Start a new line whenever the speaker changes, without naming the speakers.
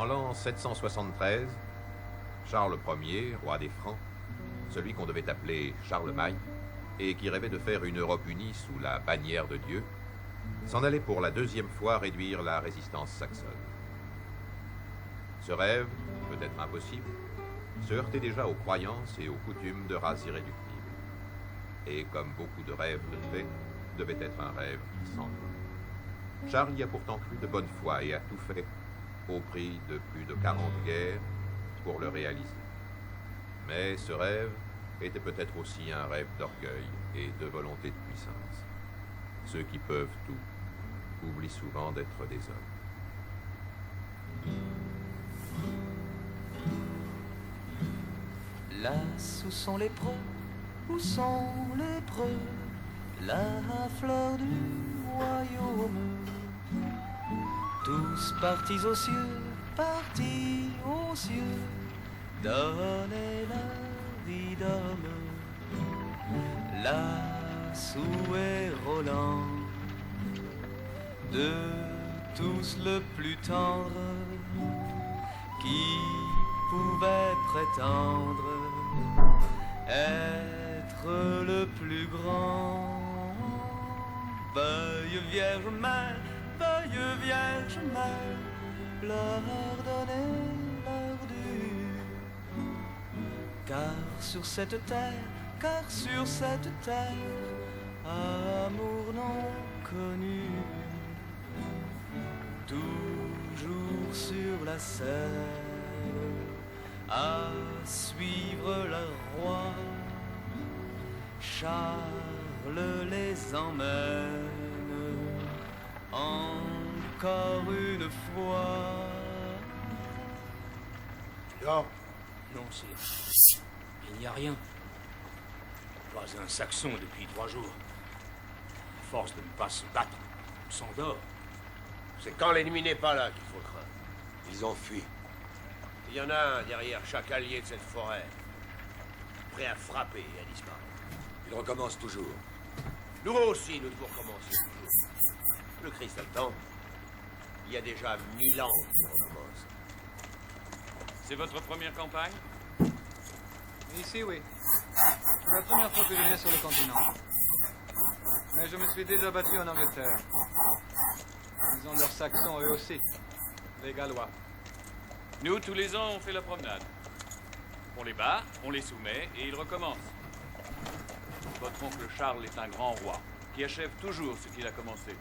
En l'an 773, Charles Ier, roi des Francs, celui qu'on devait appeler Charlemagne, et qui rêvait de faire une Europe unie sous la bannière de Dieu, s'en allait pour la deuxième fois réduire la résistance saxonne. Ce rêve, peut-être impossible, se heurtait déjà aux croyances et aux coutumes de races irréductibles. Et comme beaucoup de rêves de paix, devait être un rêve sans fin. Charles y a pourtant cru de bonne foi et a tout fait, au prix de plus de 40 guerres, pour le réaliser. Mais ce rêve était peut-être aussi un rêve d'orgueil et de volonté de puissance. Ceux qui peuvent tout oublient souvent d'être des hommes.
Là, où sont les preux? Où sont les preux? La fleur du royaume. Tous partis aux cieux, partis aux cieux, donner la vie d'homme. Là où est Roland, de tous le plus tendre, qui pouvait prétendre être le plus grand. Veuille Vierge Mère, veuille Vierge Mère, leur donner leur dû. Car sur cette terre, amour non connu, toujours sur la scène, à suivre le roi, Charles les emmène encore une fois.
Là,
Non, c'est... Il n'y a rien. Pas un Saxon depuis 3 jours. À force de ne pas se battre, on s'endort.
c'est quand l'ennemi n'est pas là qu'il faut craindre.
Ils ont fui.
Il y en a un derrière chaque allié de cette forêt, prêt à frapper et à disparaître.
Ils recommencent toujours.
Nous aussi, nous devons recommencer toujours. Le Christ a le temps. Il y a déjà 1000 ans qu'il recommence.
C'est votre première campagne?
Ici, oui. C'est la première fois que je viens sur le continent. Mais je me suis déjà battu en Angleterre. Ils ont leurs Saxons eux aussi. Les Gallois.
Nous, tous les ans, on fait la promenade. On les bat, on les soumet, et ils recommencent. Votre oncle Charles est un grand roi, qui achève toujours ce qu'il a commencé.